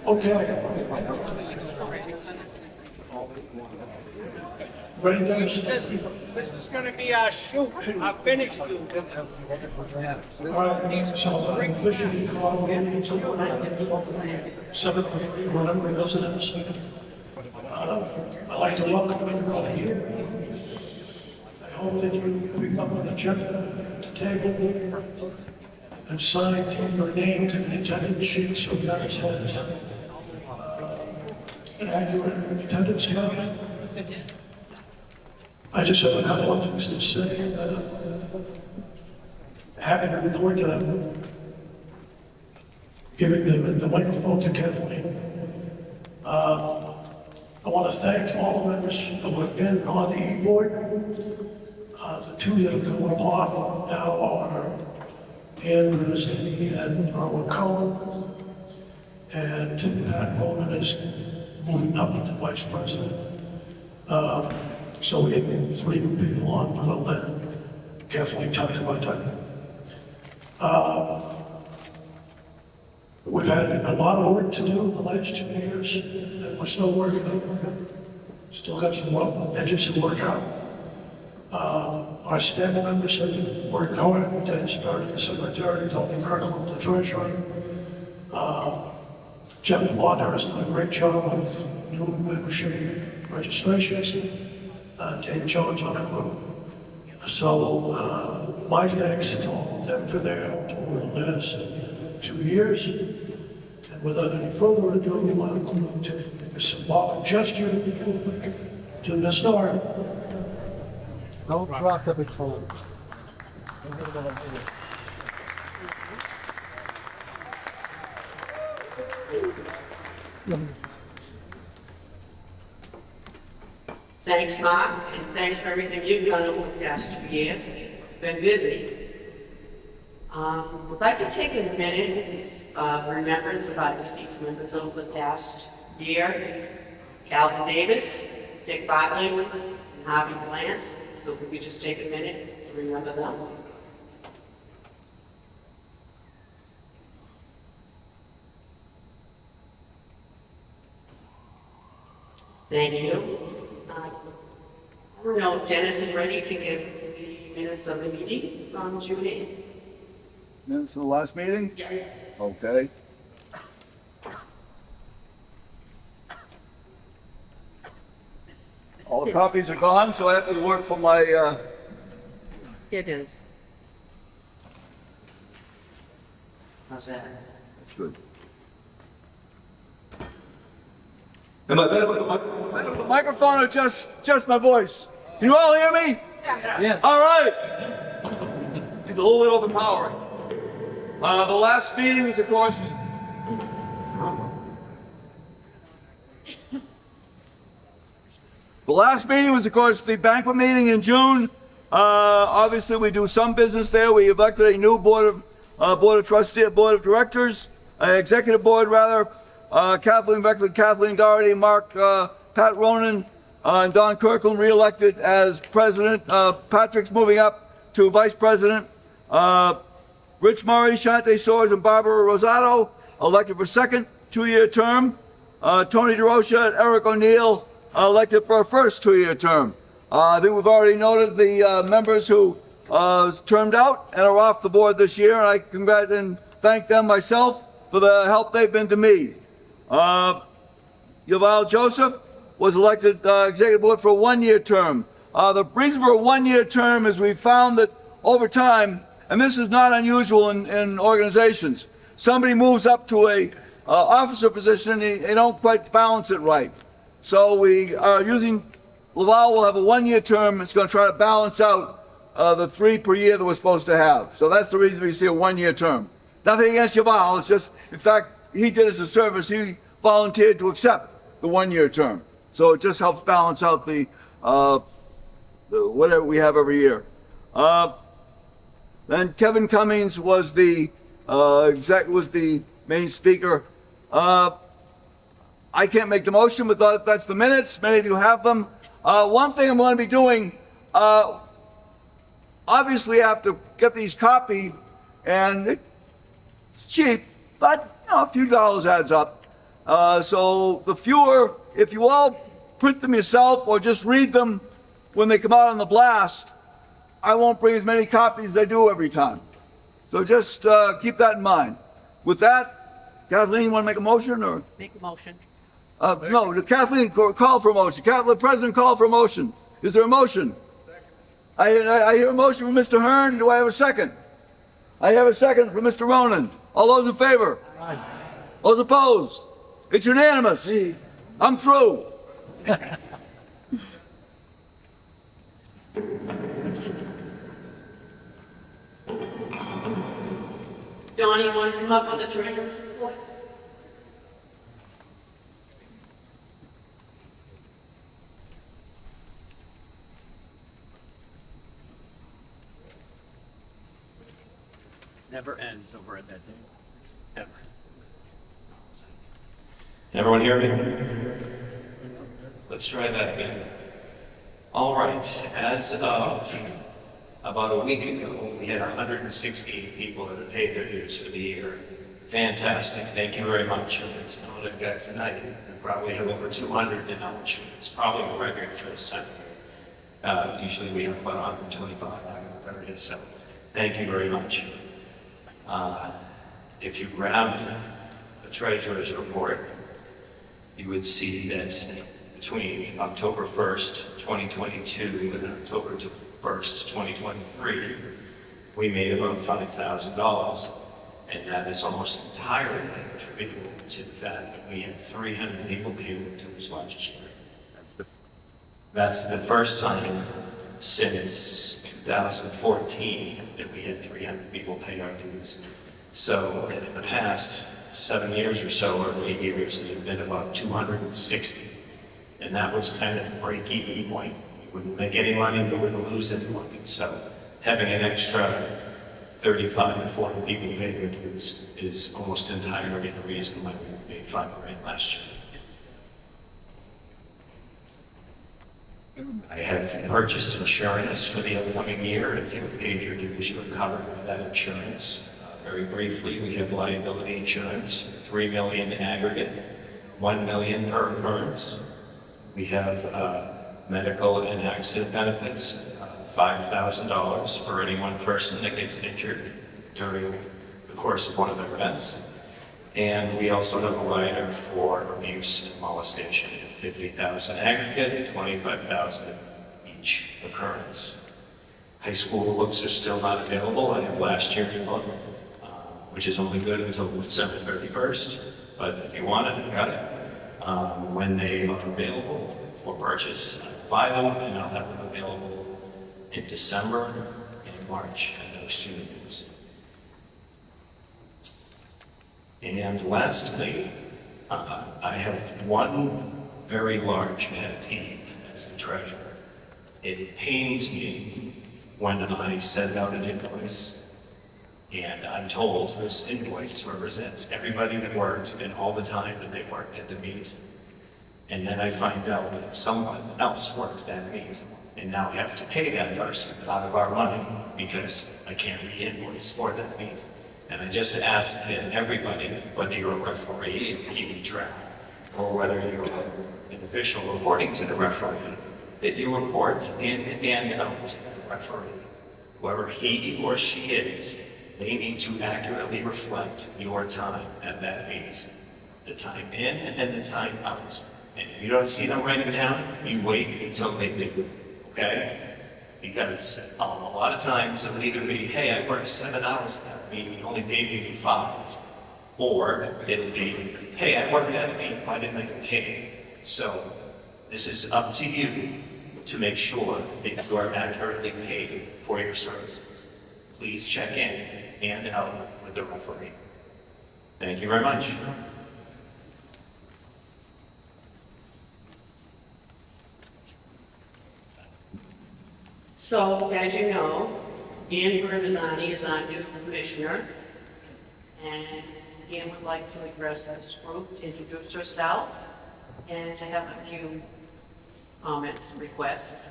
Okay. Ready, guys? This is going to be our shoot, our finish shoot. All right, so I'm officially calling the meeting to order. 7:03, whatever residents. I'd like to welcome everybody here. I hope that you pick up an agenda at the table and sign your name to the attendance sheet so Dennis has an accurate attendance count. I just have a couple of things to say. Happy to report that I'm giving the microphone to Kathleen. I want to thank all the members who have been on the e-board. The two that are going off now are Ann Renestini and Arlen Cohen. And Pat Ronan is moving up to vice president. So we have 3 new people on, but I'll let Kathleen talk about that. We've had a lot of work to do in the last 2 years, and we're still working on it. Still got some edges to work out. Our staff members have worked hard. Ted started the secretary, Tony Kirkland, the treasurer. Jeff Lauder has done a great job with new membership registrations. Dave Jones on it. So my thanks to all of them for their help over the last 2 years. And without any further ado, I'm going to make a symbolic gesture to the start. Don't drop the patrol. Thanks, Mark, and thanks for everything you've done over the past 2 years. Been busy. I'd like to take a minute of remembrance of our deceased members over the past year. Calvin Davis, Dick Bartley, and Harvey Glantz. So if we could just take a minute to remember them. Thank you. I don't know if Dennis is ready to give the minutes of the meeting from June 8th. Minutes of the last meeting? Yeah. Okay. All the copies are gone, so I have to work for my, Yeah, Dennis. How's that? that's good. Am I better with the microphone or just my voice? Can you all hear me? Yes. All right. It's a little bit overpowering. The last meeting was, of course, the banquet meeting in June. Obviously, we do some business there. We elected a new board of directors, executive board rather. Kathleen Beckford, Kathleen Doherty, Mark, Pat Ronan, and Don Kirkland re-elected as president. Patrick's moving up to vice president. Rich Murray, Shante Soares, and Barbara Rosato elected for second 2-year term. Tony DeRocha and Eric O'Neill elected for a first 2-year term. I think we've already noted the members who termed out and are off the board this year, and I congratulate and thank them myself for the help they've been to me. Yuval Joseph was elected executive board for a 1-year term. The reason for a 1-year term is we found that over time, and this is not unusual in organizations, somebody moves up to a officer position and they don't quite balance it right. So we are using, Laval will have a 1-year term. It's going to try to balance out the 3 per year that we're supposed to have. So that's the reason we see a 1-year term. Nothing against Yuval, it's just, in fact, he did us a service. He volunteered to accept the 1-year term. So it just helps balance out the whatever we have every year. Then Kevin Cummings was the main speaker. I can't make the motion, but that's the minutes. Many of you have them. One thing I'm going to be doing, obviously I have to get these copied, and it's cheap, but a few dollars adds up. So the fewer, if you all print them yourself or just read them when they come out on the blast, I won't bring as many copies as I do every time. So just keep that in mind. With that, Kathleen, you want to make a motion or? Make a motion. No, Kathleen, call for a motion. The president called for a motion. Is there a motion? I hear a motion from Mr. Hearn. Do I have a second? I have a second from Mr. Ronan. All those in favor? Aye. Those opposed? It's unanimous. I'm through. Donnie, you want to come up with the treasurer's report? Never ends over at that table. Ever. Everyone hear me? Let's try that again. All right, as of about a week ago, we had 160 people that had paid their dues for the year. Fantastic, thank you very much. There's no other guy tonight. We probably have over 200 now, which is probably a record for this time. Usually we have about 125, 130, so thank you very much. If you grabbed the treasurer's report, you would see that between October 1st, 2022 and October 1st, 2023, we made about $5,000. And that is almost entirely attributable to the fact that we had 300 people pay their dues last year. That's the first time since 2014 that we had 300 people pay our dues. So in the past 7 years or so, or 8 years, it had been about 260. And that was kind of the break-even point. We wouldn't make any money, we wouldn't lose any money. So having an extra 35 to 40 people pay their dues is almost entirely the reason why we paid $5,000 last year. I have purchased insurance for the upcoming year, and if you have paid your dues, you are covered by that insurance. Very briefly, we have liability insurance, $3 million aggregate, $1 million per occurrence. We have medical and accident benefits, $5,000 for any one person that gets injured during the course of one of their events. And we also have a rider for abuse and molestation, $50,000 aggregate, $25,000 each occurrence. High school books are still not available. I have last year's book, which is only good until December 31st. But if you want it, I got it. When they are available for purchase, I buy them, and I'll have them available in December and March at those student dues. And lastly, I have one very large pet peeve as the treasurer. It pains me when I send out an invoice and I'm told this invoice represents everybody that worked and all the time that they worked at the meet. And then I find out that someone else worked that meet and now have to pay that person out of our money because I can't re-invoice for that meet. And I just ask that everybody, whether you're a referee keeping track, or whether you're an official reporting to the referee, that you report in and out to the referee. Whoever he or she is, they need to accurately reflect your time at that meet. The time in and the time out. And if you don't see them write it down, you wait until they do, okay? Because a lot of times it'll either be, hey, I worked 7 hours that meeting, you only paid me for 5. Or it'll be, hey, I worked that meeting, why didn't I get paid? So this is up to you to make sure that you are accurately paid for your services. Please check in and out with the referee. Thank you very much. So, as you know, Ann Grimazani is our new commissioner, and Ann would like to address this group, to introduce herself, and to have a few comments, requests.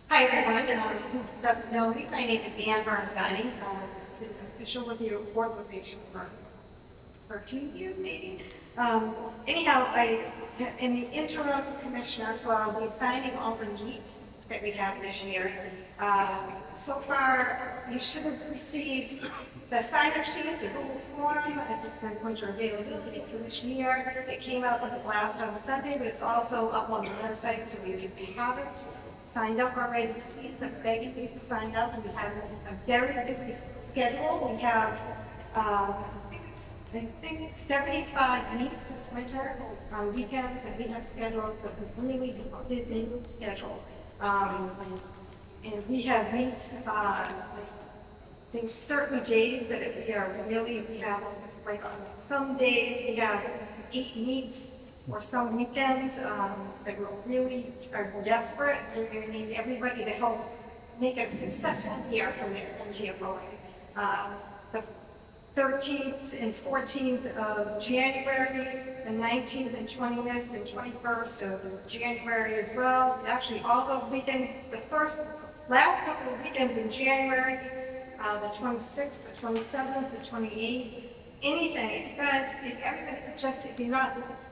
Hi everyone, who doesn't know me, my name is Ann Bernzani. Been an official with the organization for 13 years, maybe. Anyhow, I am the interim commissioner, so I'll be signing all the needs that we have this year. So far, you should have received the sign-up sheets, a Google form. It just says winter availability for this year. It came out with a blast on Sunday, but it's also up on the website, so if you haven't signed up already, please, I'm begging you to sign up. We have a very busy schedule. We have, I think 75 meets this winter on weekends, and we have scheduled a really busy schedule. And we have meets, there's certain days that we have, like on some days we have 8 meets, or some weekends that we're really are desperate. We're going to need everybody to help make it a successful year for the MTFOA. The 13th and 14th of January, the 19th and 20th and 21st of January as well. Actually, all those weekends, last couple of weekends in January, the 26th, the 27th, the 28th, anything. If everybody could just, if you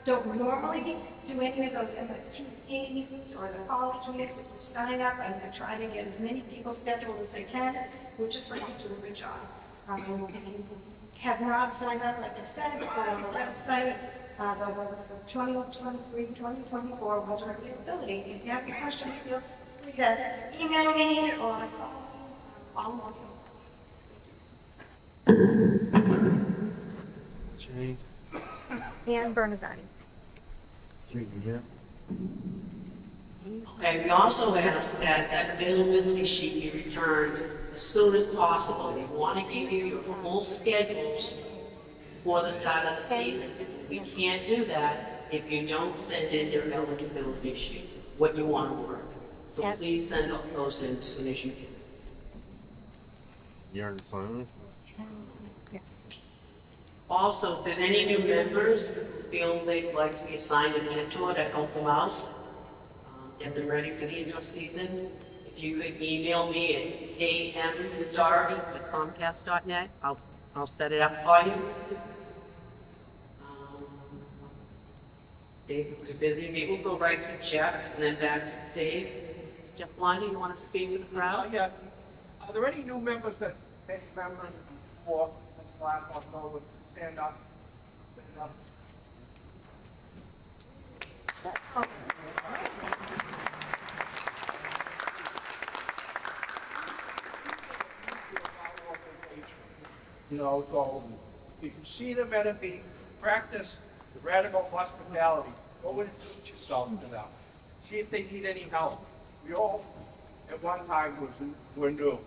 don't normally do any of those MSTC meetings or the college meetings, if you sign up, I'm going to try to get as many people scheduled as I can. We'd just like to do a good job. If you have not signed up, like I said, go on the website, the 2023, 2024 winter availability. If you have any questions, feel free to email me or call me. Ann Bernzani. Okay, we also ask that that availability sheet be returned as soon as possible. We want to give you your full schedules before the start of the season. We can't do that if you don't send in your eligibility sheet, what you want to work. So please send those in as soon as you can. You're in silence? Also, if any new members feel they'd like to be assigned a mentor to help them out, get them ready for the end of season, if you could email me at kmdarty@comcast.net, I'll set it up for you. Dave was busy, maybe we'll go right to Jeff and then back to Dave. Jeff Lonnie, you want to speak to the crowd? Yeah. Are there any new members that any members before this last October stand up? Stand up. You know, so if you see them at a meeting, practice the radical hospitality. Go and introduce yourself to them. See if they need any help. We all, at one time, were new.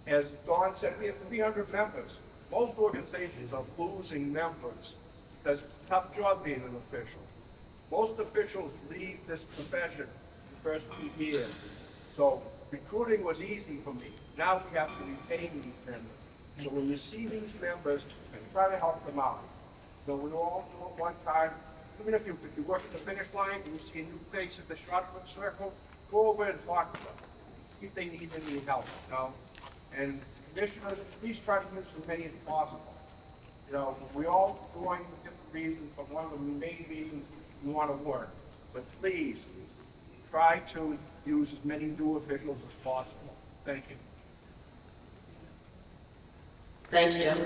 As Dawn said, we have 300 members. Most organizations are losing members because it's a tough job being an official. Most officials leave this profession the first 2 years. So recruiting was easy for me. Now we have to retain these members. So when you see these members, try to help them out. So we all do it one time. Even if you work at the finish line and you see a new face at the shotgun circle, go over and talk to them. See if they need any help, you know? And commissioners, please try to use as many as possible. You know, we all join for different reasons, but one of the main reasons we want to work. But please, try to use as many new officials as possible. Thank you. Thanks, Jeff.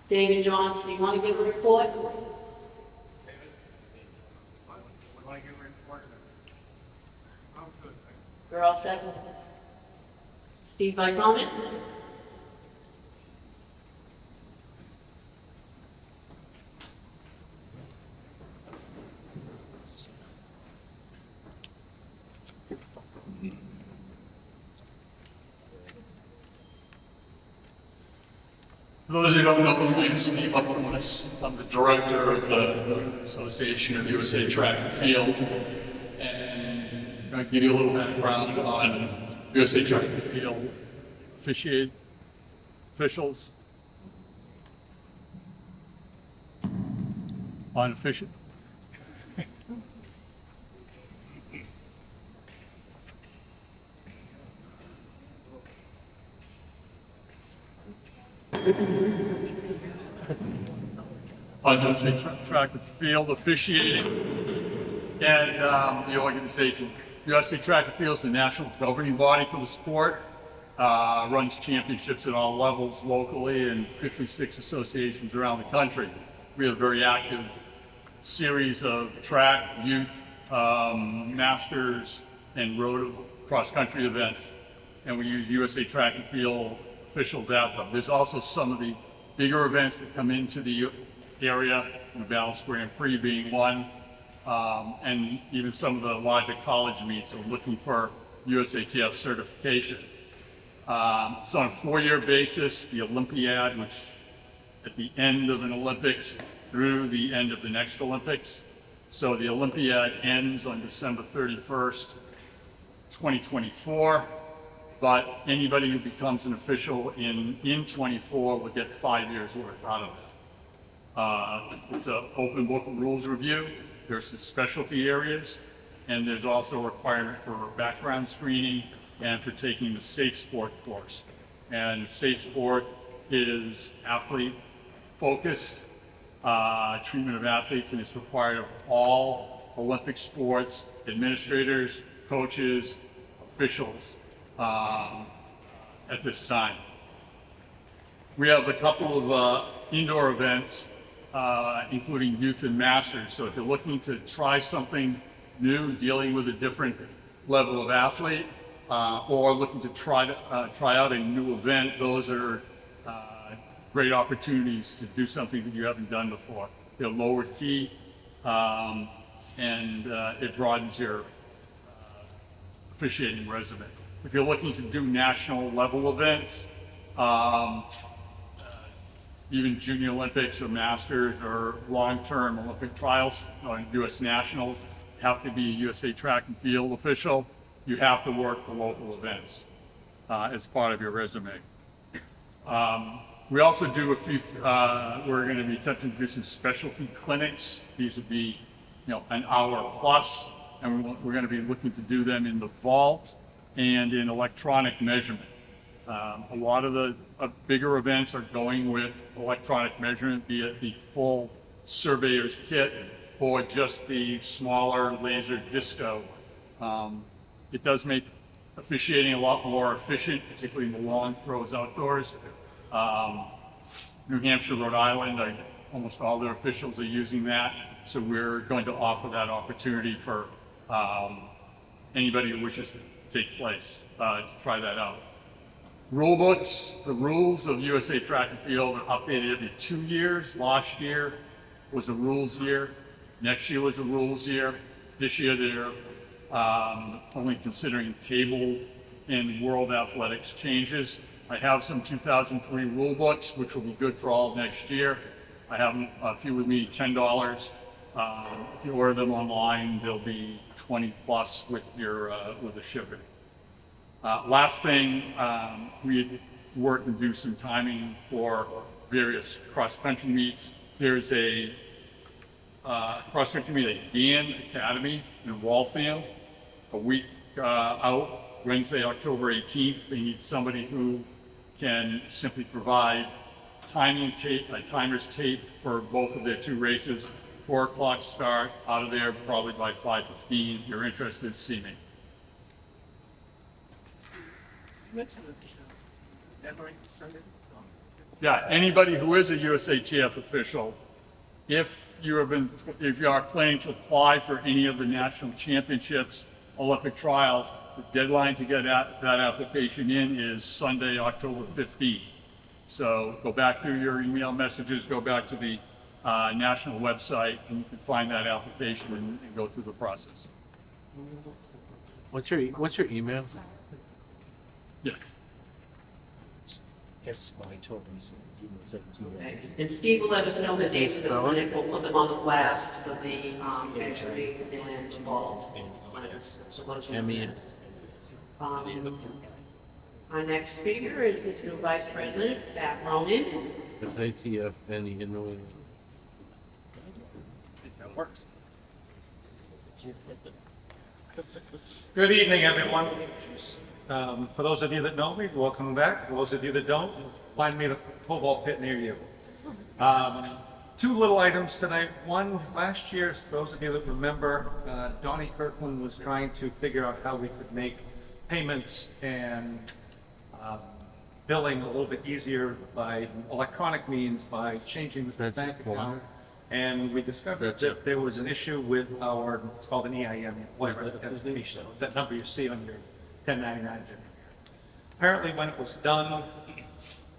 David Johns, do you want to give a report? Girl, second. Steve Thomas. For those who don't know me, my name is Steve Upperwitz. I'm the director of the Association of USA Track and Field. And I'm going to give you a little background on USA Track and Field officials. On official. on USA Track and Field officiating and the organization. USA Track and Field is the national governing body for the sport. Runs championships at all levels locally and 56 associations around the country. We have a very active series of track, youth, masters, and road cross-country events. And we use USA Track and Field officials at them. There's also some of the bigger events that come into the area, the Balance Grand Prix being one, and even some of the larger college meets are looking for USATF certification. It's on a 4-year basis, the Olympiad, which at the end of an Olympics through the end of the next Olympics. So the Olympiad ends on December 31st, 2024, but anybody who becomes an official in 24 will get 5 years worth out of it. It's an open book rules review. There's the specialty areas, and there's also a requirement for background screening and for taking the Safe Sport course. And Safe Sport is athlete-focused treatment of athletes, and it's required of all Olympic sports administrators, coaches, officials at this time. We have a couple of indoor events, including youth and masters. So if you're looking to try something new, dealing with a different level of athlete, or looking to try out a new event, those are great opportunities to do something that you haven't done before. They're lower key, and it broadens your officiating resume. If you're looking to do national level events, even Junior Olympics or Masters or long-term Olympic trials or U.S. Nationals, have to be a USA Track and Field official. You have to work the local events as part of your resume. We also do a few, we're going to be attempting to do some specialty clinics. These would be, an hour plus, and we're going to be looking to do them in the vault and in electronic measurement. A lot of the bigger events are going with electronic measurement, be it the full surveyor's kit or just the smaller laser disco. It does make officiating a lot more efficient, particularly in the long throws outdoors. New Hampshire, Rhode Island, almost all their officials are using that. So we're going to offer that opportunity for anybody who wishes to take place to try that out. Rule books, the rules of USA Track and Field are updated every 2 years. Last year was a rules year. Next year was a rules year. This year they're only considering table and world athletics changes. I have some 2003 rule books, which will be good for all of next year. I have a few with me, $10. If you order them online, they'll be 20 plus with the shipping. Last thing, we work and do some timing for various cross-country meets. There's a cross-country meet at Gann Academy in Waltham, a week out, Wednesday, October 18th. They need somebody who can simply provide timing tape, a timer's tape for both of their 2 races. 4 o'clock start, out of there probably by 5:15. If you're interested, see me. Yeah, anybody who is a USATF official, if you are planning to apply for any of the national championships, Olympic trials, the deadline to get that application in is Sunday, October 15th. So go back through your email messages, go back to the national website, and you can find that application and go through the process. What's your email? Yes. Yes, my total is And Steve will let us know the dates of the clinic. We'll put them on the blast for the measuring and vault clinics. So those are our next speaker is the new Vice President, Pat Ronan. Does ATF any annoying? That works. Good evening, everyone. For those of you that know me, welcome back. For those of you that don't, find me at a pole vault pit near you. Two little items tonight. One, last year, for those of you that remember, Donnie Kirkland was trying to figure out how we could make payments and billing a little bit easier by electronic means by changing the bank account. And we discovered that there was an issue with our, it's called an EIN, whatever, identification. It's that number you see on your 1099s. Apparently when it was done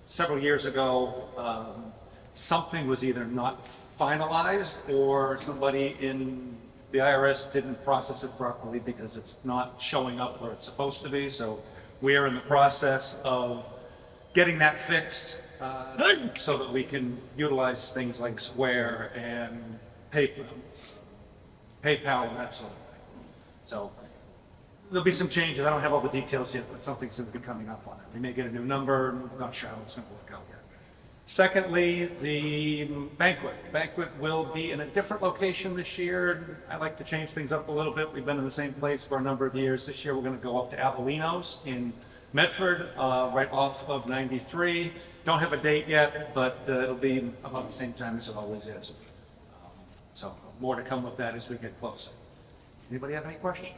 several years ago, something was either not finalized or somebody in the IRS didn't process it properly because it's not showing up where it's supposed to be. So we are in the process of getting that fixed so that we can utilize things like Square and PayPal and that sort of thing. So there'll be some changes. I don't have all the details yet, but something's going to be coming up on it. We may get a new number. I'm not sure how it's going to work out yet. Secondly, the banquet. Banquet will be in a different location this year. I like to change things up a little bit. We've been in the same place for a number of years. This year we're going to go up to Avelinos in Medford, right off of 93. Don't have a date yet, but it'll be about the same time as it always is. So more to come with that as we get closer. Anybody have any questions?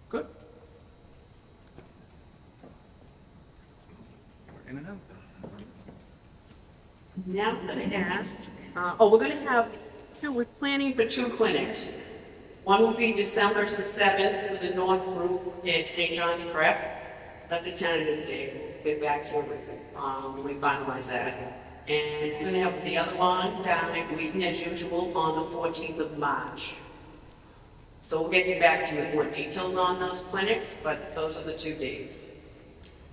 Good. We're in and out. Now I'm going to ask, we're going to have, we're planning for 2 clinics. One will be December 7th for the North Group at St. John's Prep. That's a tentative date. We'll get back to you when we finalize that. And we're going to have the other one down at Wheaton as usual on the 14th of March. So we'll get you back to you with more details on those clinics, but those are the 2 dates.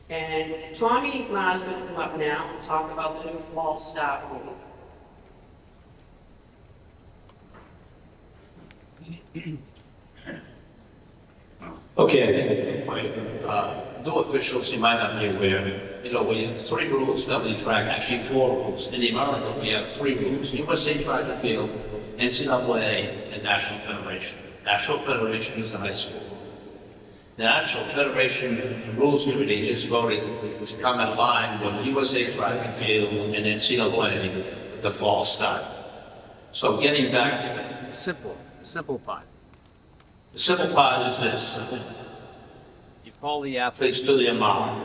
And Tommy Ma's going to come up now and talk about the new fall staff room. Okay, new officials, you might not be aware, we have 3 rules that we track, actually 4 rules. In America, we have 3 rules: USA Track and Field, NCAA, and National Federation. National Federation is the high school. The National Federation Rules Committee just voted to come in line with USA Track and Field and NCAA with the fall start. So getting back to it. Simple part. The simple part is this. You call the athletes. Athletes do their mark,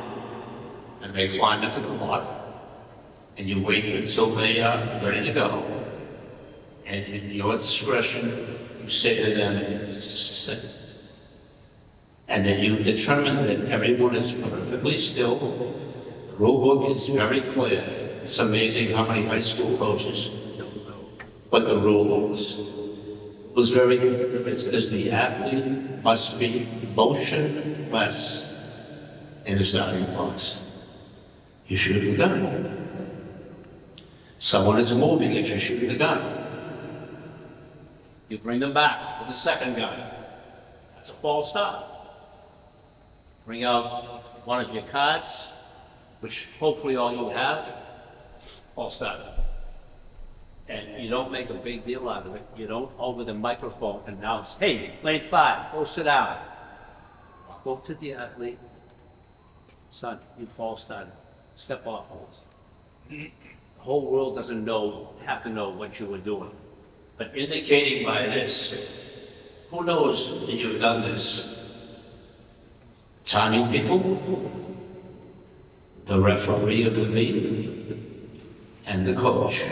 and they climb into the block, and you wait until they are ready to go. And in your discretion, you say to them, sit. And then you determine that everyone is perfectly still. The rule book is very clear. It's amazing how many high school coaches don't know what the rule is. It was very clear. It says the athlete must be motionless in the starting box. You shoot the gun. Someone is moving as you shoot the gun. You bring them back with a second gun. That's a false start. Bring out one of your cards, which hopefully all you have, false start. And you don't make a big deal out of it. You don't over the microphone announce, hey, lane 5, go sit down. Go to the athlete. Son, you false started. Step off of this. The whole world doesn't have to know what you were doing. But indicating by this, who knows that you've done this? Timing people, the referee of the meeting, and the coach.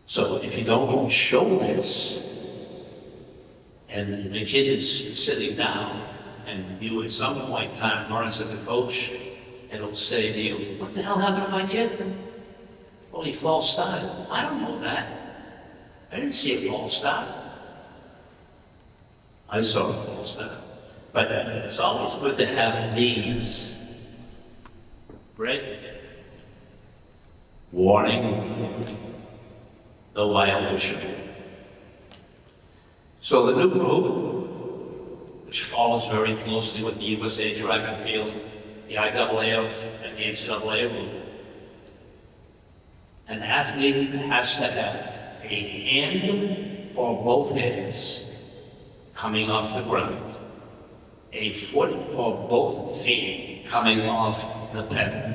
So if you don't show this, and the kid is sitting down, and you at some point in time runs to the coach, and he'll say to you, what the hell happened to my kid? Well, he false started. I don't know that. I didn't see a false start. I saw a false start. But it's always good to have these. Red, warning, no violation. So the new rule, which follows very closely with the USA Track and Field, the IAAF, and the NCAA rule, an athlete has to have a hand or both hands coming off the ground a foot or both feet coming off the pen.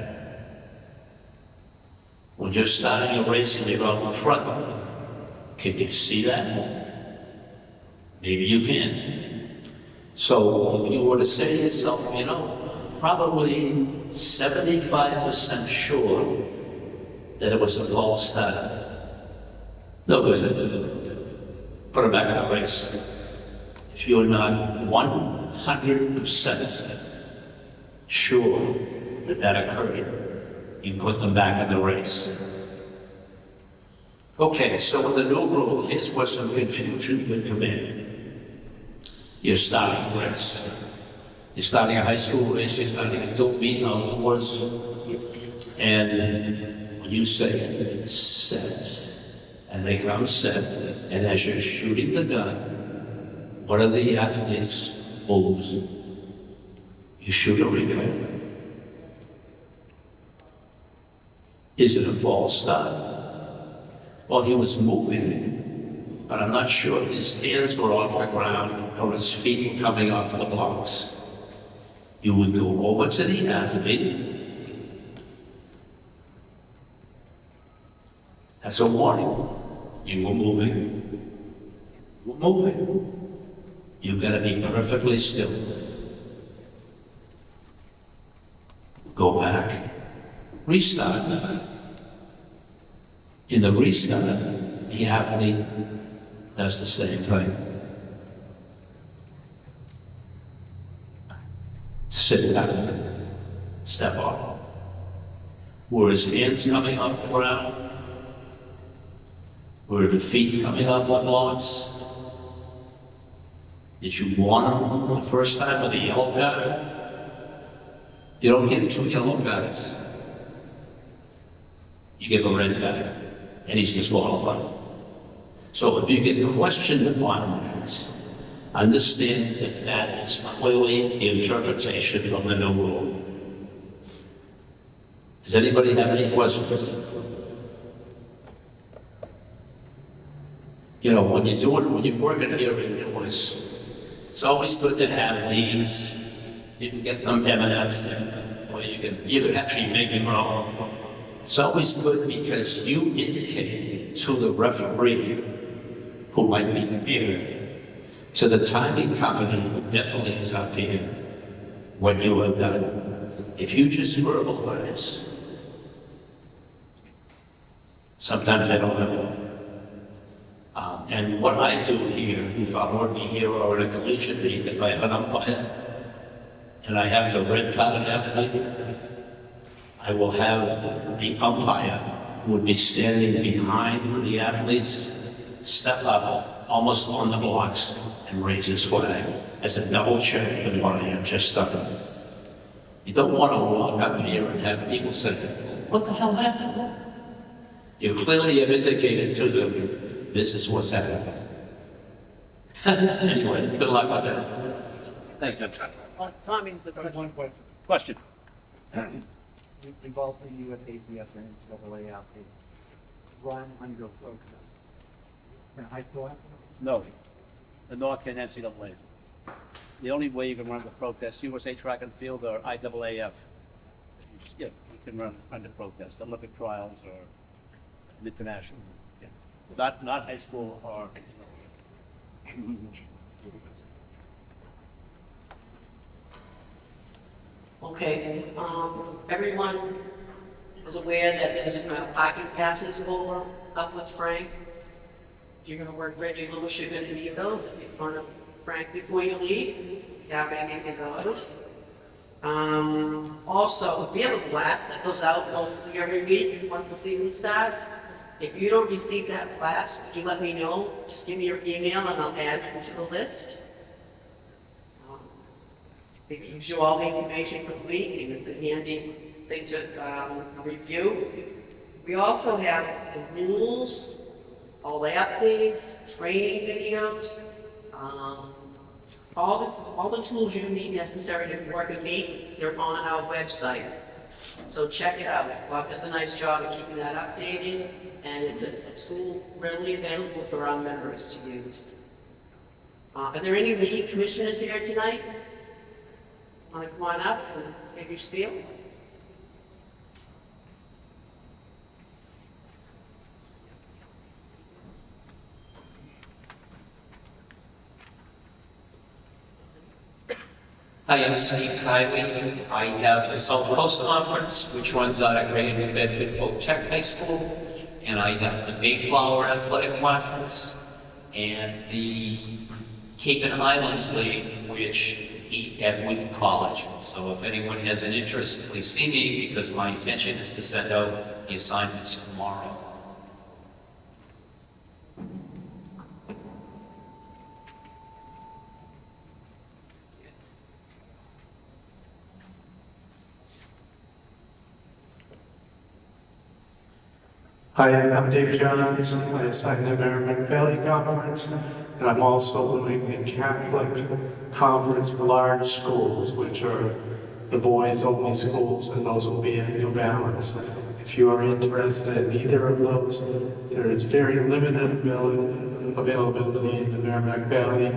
When you're starting a race and you're out in front, can you see that? Maybe you can't. So if you were to say to yourself, you know, probably 75% sure that it was a false start. No good. Put it back in the race. If you're not 100% sure that that occurred, you put them back in the race. Okay, so with the new rule, here's where some confusion could come in. You're starting a race. You're starting a high school race, you're starting a adult meet outdoors, and when you say set, and they come set, and as you're shooting the gun, one of the athletes moves. You shoot a replay. Is it a false start? Well, he was moving, but I'm not sure his hands were off the ground or his feet were coming off the blocks. You would go over to the athlete. That's a warning. You were moving. You were moving. You've got to be perfectly still. Go back. Restart. In the restart, the athlete does the same thing. Sit down. Step up. Were his hands coming off the ground? Were the feet coming off the blocks? Did you warn him the first time with a yellow card? You don't give 2 yellow cards. You give a red card, and he's disqualified. So if you get questioned upon that, understand that that is clearly the interpretation of the new rule. Does anybody have any questions? You know, when you're working here in Lewis, it's always good to have these. You can get them M&F, or you can actually make them wrong. It's always good because you indicate to the referee who might be here, to the timing company who definitely is up here, what you have done. If you just verbalize, sometimes I don't know. And what I do here, if I'm working here or in a collegiate league, if I have an umpire, and I have the red card an athlete, I will have the umpire who would be standing behind the athletes step up almost on the blocks and raise his flag as a double check of what I have just done. You don't want to walk up here and have people say, what the hell happened? You clearly have indicated to them, this is what's happening. Anyway, good luck with that. Thank you. Tommy, one question. Involves the USATF and NCAA out there. Run under protest. In high school? No, the North and NCAA. The only way you can run the protest, USA Track and Field or IAAF. You can run under protest, Olympic trials or international. Yeah. Not high school or. Okay, everyone is aware that there's parking passes over up with Frank. If you're gonna work Reggie Lewis, you're gonna need those. If you want to Frank before you leave, happy to give you those. Also, we have a blast that goes out hopefully every week once the season starts. If you don't receive that blast, would you let me know? Just give me your email and I'll add you to the list. It gives you all the information for the week, and it's a handy thing to review. We also have the rules, all the updates, training videos, all the tools you need necessary to work with me, they're on our website. So check it out. Bob does a nice job of keeping that updated, and it's a tool readily available for our members to use. Are there any league commissioners here tonight? Want to come on up and give your spiel? Hi, I'm Steve Kiley. I have the South Coast Conference, which runs out at Greater New Bedford Folk Tech High School, and I have the Mayflower Athletic Conference, and the Cape and Islands League, which meet at Wheaton College. So if anyone has an interest, please see me, because my intention is to send out the assignments tomorrow. Hi, I'm Dave Johns. I assign the Merrimack Valley Conference, and I'm also doing the Catholic Conference Large Schools, which are the boys-only schools, and those will be at New Balance. If you are interested in either of those, there is very limited availability in the Merrimack Valley,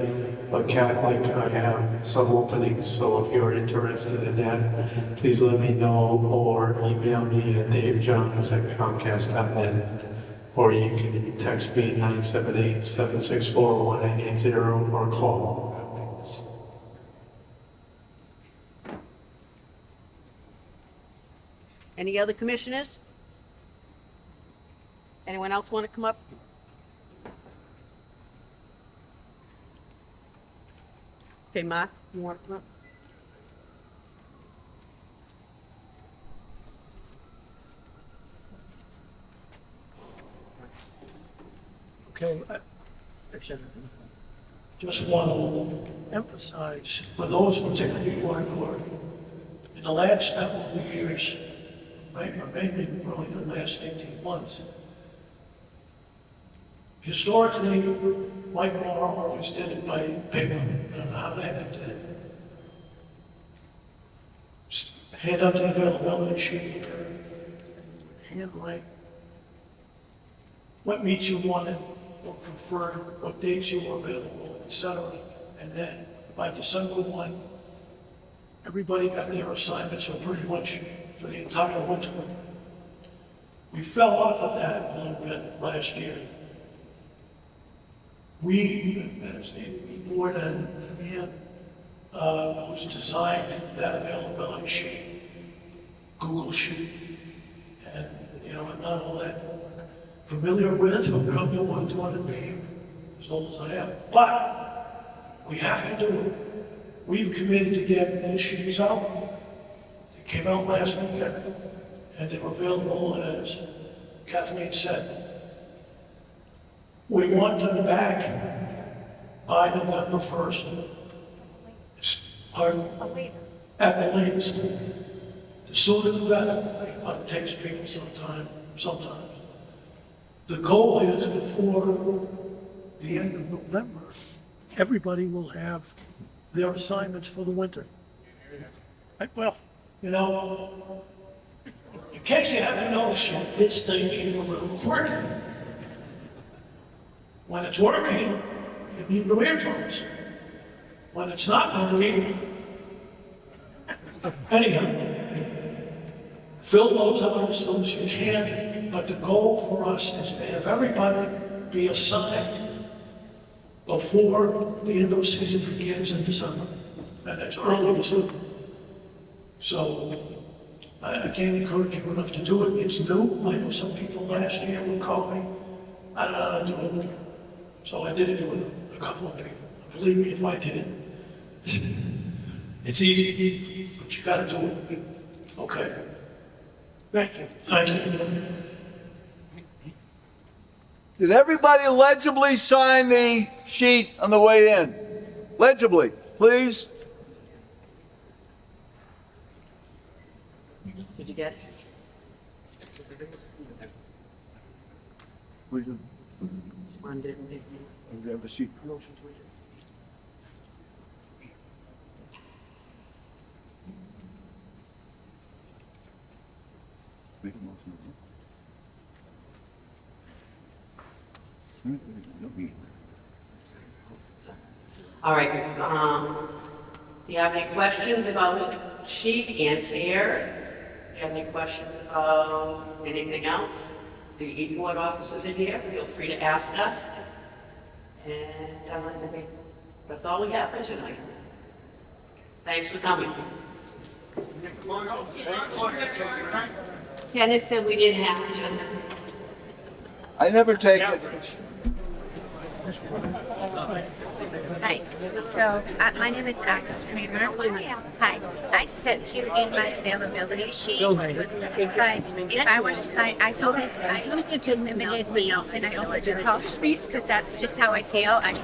but Catholic, I have some openings, so if you're interested in that, please let me know or email me at davejohns@comcast.net, or you can text me 978-764-1880 or call. Any other commissioners? Anyone else want to come up? Okay, Mark, you want to come up? Okay, I just want to emphasize, for those particularly who are new, in the last couple of years, maybe really the last 18 months, historically, Mike and I always did it by paper. I don't know how the heck they did it. Just hand out the availability sheet here, handwrite what meets you wanted, or preferred, what dates you were available, etc. And then by December 1, everybody got their assignments, or pretty much for the entire winter. We fell off of that a little bit last year. We, as the board and who's designed that availability sheet, Google sheet, and I'm not all that familiar with or comfortable with doing it being as old as I am, but we have to do it. We've committed to get these sheets out. They came out last weekend, and they were available, as Kathleen said. We want them back by November 1st. Pardon? At the latest. The sooner the better, but it takes people some time, sometimes. The goal is before the end of November, everybody will have their assignments for the winter. Well, in case you haven't noticed yet, this thing is a little quirky. When it's working, you need new earphones. When it's not working, anyhow, fill those out as soon as you can, but the goal for us is to have everybody be assigned before the end of the season begins in December, and it's early December. So I can't encourage you enough to do it. It's new. I know some people last year would call me. I don't know how to do it. So I did it for a couple of people. Believe me, if I did it, it's easy, but you gotta do it. Okay. Thank you. Thank you. Did everybody legibly sign the sheet on the way in? Legibly, please. Did you get it? One didn't make me. We have a sheet. Motion to adjourn. All right, If you have any questions about the sheet, Ann's here. If you have any questions about anything else, the e-board officers in here, feel free to ask us. And that's all we have for tonight. Thanks for coming. Dennis said we didn't have to. I never take it. Hi, so my name is Agnes Kramer. Hi, I sent you in my availability sheet, but if I were to sign, I did limited meals and I only do college meats because that's just how I feel. I'm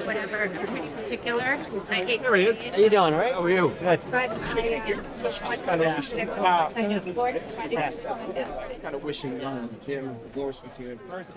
whatever, I'm pretty particular. I hate There he is. How you doing, all right? How are you? Good. but Kind of wishing Jim Morris was here. First,